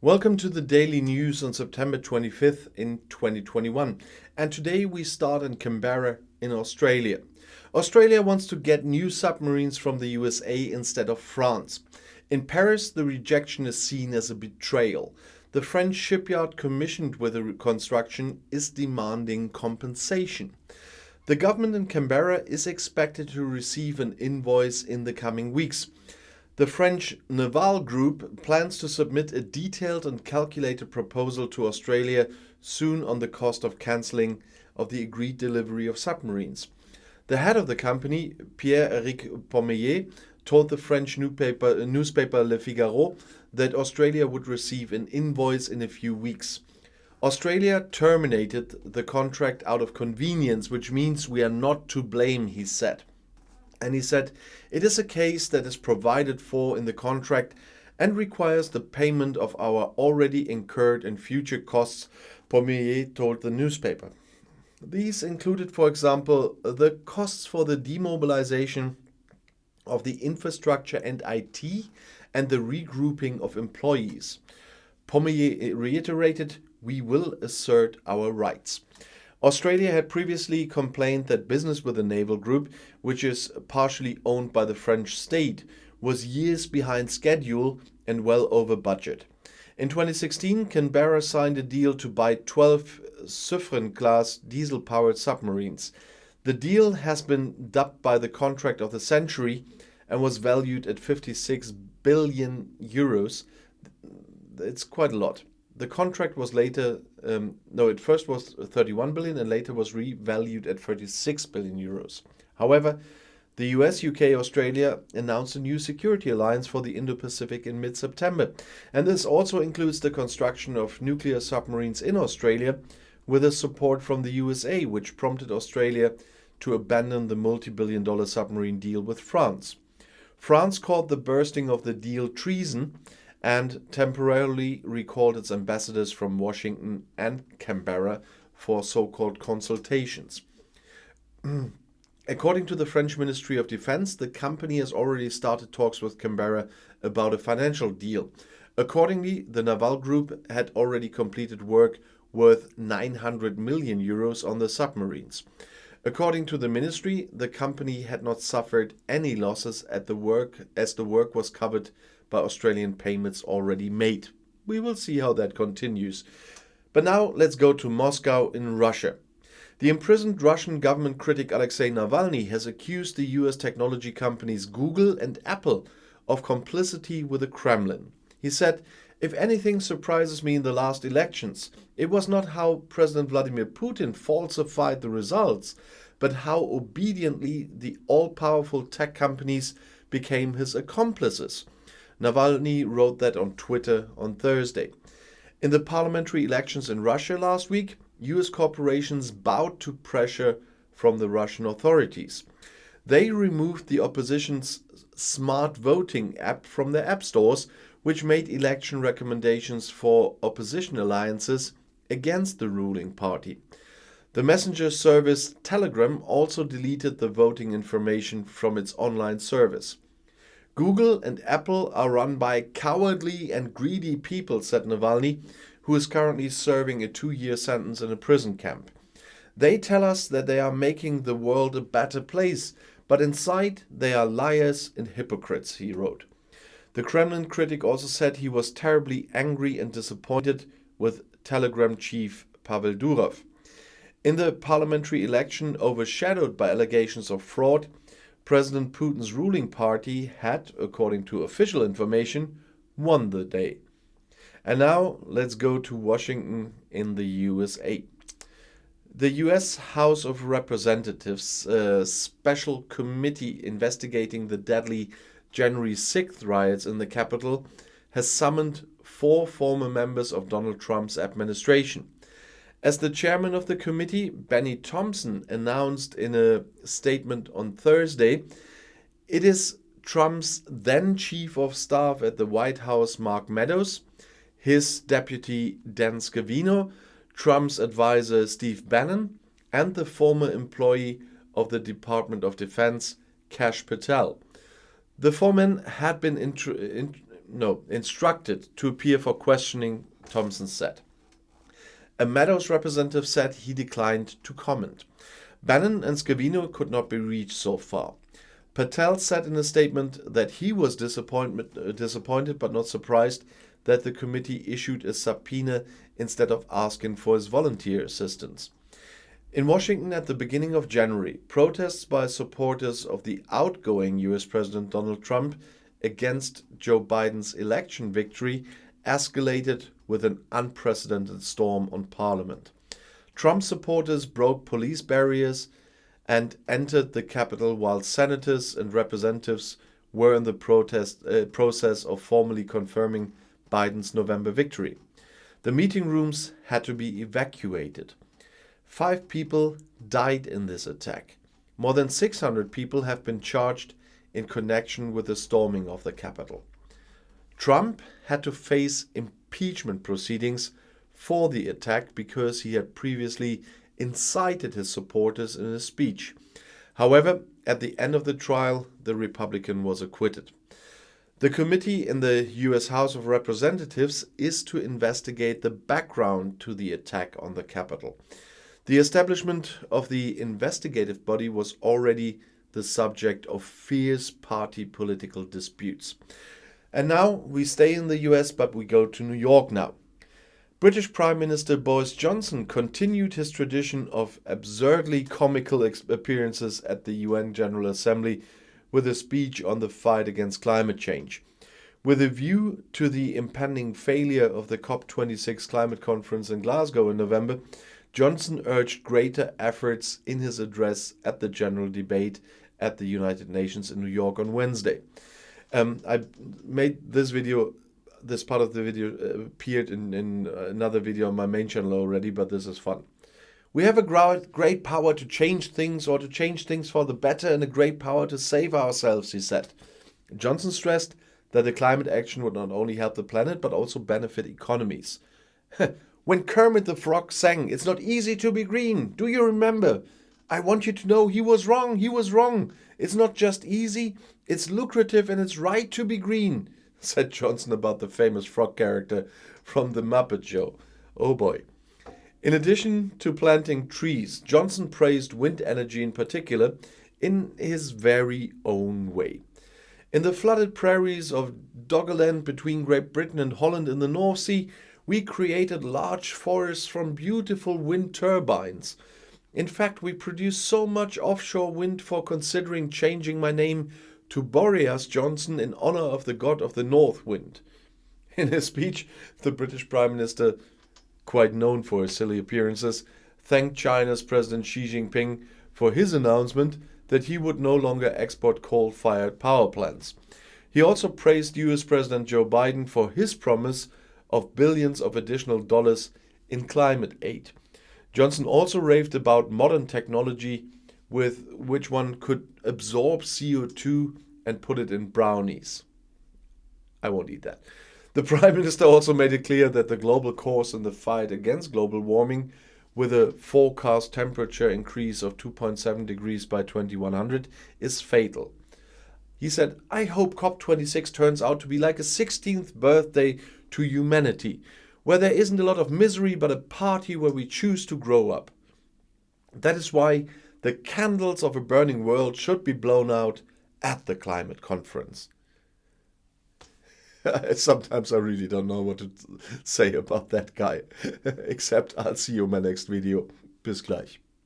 Welcome to the daily news on September 25th in 2021. And today we start in Canberra in Australia. Australia wants to get new submarines from the USA instead of France. In Paris, the rejection is seen as a betrayal. The French shipyard commissioned with the construction is demanding compensation. The government in Canberra is expected to receive an invoice in the coming weeks. The French naval group plans to submit a detailed and calculated proposal to Australia soon on the cost of cancelling of the agreed delivery of submarines. The head of the company, Pierre-Eric Pommeillet, told the French newspaper Le Figaro that Australia would receive an invoice in a few weeks. Australia terminated the contract out of convenience, which means we are not to blame, he said. And he said, it is a case that is provided for in the contract and requires the payment of our already incurred and future costs, Pommeillet told the newspaper. These included, for example, the costs for the demobilization of the infrastructure and IT and the regrouping of employees. Pommeillet reiterated, we will assert our rights. Australia had previously complained that business with the naval group, which is partially owned by the French state, was years behind schedule and well over budget. In 2016, Canberra signed a deal to buy 12 Suffren-class diesel-powered submarines. The deal has been dubbed by the contract of the century and was valued at 56 billion euros. It's quite a lot. The contract was later, it first was 31 billion and later was revalued at 36 billion euros. However, the US, UK, Australia announced a new security alliance for the Indo-Pacific in mid-September. And this also includes the construction of nuclear submarines in Australia with the support from the USA, which prompted Australia to abandon the multi-billion-dollar submarine deal with France. France called the bursting of the deal treason and temporarily recalled its ambassadors from Washington and Canberra for so-called consultations. According to the French Ministry of Defense, the company has already started talks with Canberra about a financial deal. Accordingly, the naval group had already completed work worth 900 million euros on the submarines. According to the ministry, the company had not suffered any losses at the work as the work was covered by Australian payments already made. We will see how that continues. But now let's go to Moscow in Russia. The imprisoned Russian government critic Alexei Navalny has accused the US technology companies Google and Apple of complicity with the Kremlin. He said, if anything surprises me in the last elections, it was not how President Vladimir Putin falsified the results, but how obediently the all-powerful tech companies became his accomplices. Navalny wrote that on Twitter on Thursday. In the parliamentary elections in Russia last week, US corporations bowed to pressure from the Russian authorities. They removed the opposition's smart voting app from their app stores, which made election recommendations for opposition alliances against the ruling party. The messenger service Telegram also deleted the voting information from its online service. Google and Apple are run by cowardly and greedy people, said Navalny, who is currently serving a 2-year sentence in a prison camp. They tell us that they are making the world a better place, but inside they are liars and hypocrites, he wrote. The Kremlin critic also said he was terribly angry and disappointed with Telegram chief Pavel Durov. In the parliamentary election overshadowed by allegations of fraud, President Putin's ruling party had, according to official information, won the day. And now let's go to Washington in the USA. The US House of Representatives special committee investigating the deadly January 6th riots in the Capitol has summoned 4 former members of Donald Trump's administration. As the chairman of the committee, Benny Thompson, announced in a statement on Thursday, it is Trump's then chief of staff at the White House, Marc Meadows, his deputy Dan Scavino, Trump's advisor Steve Bannon, and the former employee of the Department of Defense, Kash Patel. The 4 men had been instructed to appear for questioning, Thompson said. A Meadows representative said he declined to comment. Bannon and Scavino could not be reached so far. Patel said in a statement that he was disappointed but not surprised that the committee issued a subpoena instead of asking for his volunteer assistance. In Washington at the beginning of January, protests by supporters of the outgoing US President Donald Trump against Joe Biden's election victory escalated with an unprecedented storm on Parliament. Trump supporters broke police barriers and entered the Capitol while senators and representatives were in the process of formally confirming Biden's November victory. The meeting rooms had to be evacuated. 5 people died in this attack. More than 600 people have been charged in connection with the storming of the Capitol. Trump had to face impeachment proceedings for the attack because he had previously incited his supporters in a speech. However, at the end of the trial, the Republican was acquitted. The committee in the US House of Representatives is to investigate the background to the attack on the Capitol. The establishment of the investigative body was already the subject of fierce party political disputes. And now we stay in the US, but we go to New York now. British Prime Minister Boris Johnson continued his tradition of absurdly comical appearances at the UN General Assembly with a speech on the fight against climate change. With a view to the impending failure of the COP26 climate conference in Glasgow in November, Johnson urged greater efforts in his address at the general debate at the United Nations in New York on Wednesday. I made this part of the video appeared in another video on my main channel already, but this is fun. We have a great power to change things or to change things for the better and a great power to save ourselves, he said. Johnson stressed that the climate action would not only help the planet but also benefit economies. When Kermit the Frog sang, "It's not easy to be green," do you remember? I want you to know he was wrong, he was wrong. It's not just easy, it's lucrative and it's right to be green, said Johnson about the famous frog character from The Muppet Show. Oh boy. In addition to planting trees, Johnson praised wind energy in particular in his very own way. In the flooded prairies of Doggerland between Great Britain and Holland in the North Sea, we created large forests from beautiful wind turbines. In fact, we produce so much offshore wind for considering changing my name to Boris Johnson in honor of the god of the North Wind. In his speech, the British Prime Minister, quite known for his silly appearances, thanked China's President Xi Jinping for his announcement that he would no longer export coal-fired power plants. He also praised US President Joe Biden for his promise of billions of additional dollars in climate aid. Johnson also raved about modern technology with which one could absorb CO2 and put it in brownies. I won't eat that. The Prime Minister also made it clear that the global course in the fight against global warming, with a forecast temperature increase of 2.7 degrees by 2100, is fatal. He said, "I hope COP26 turns out to be like a 16th birthday to humanity, where there isn't a lot of misery but a party where we choose to grow up. That is why the candles of a burning world should be blown out at the climate conference." Sometimes I really don't know what to say about that guy. Except I'll see you in my next video. Bis gleich.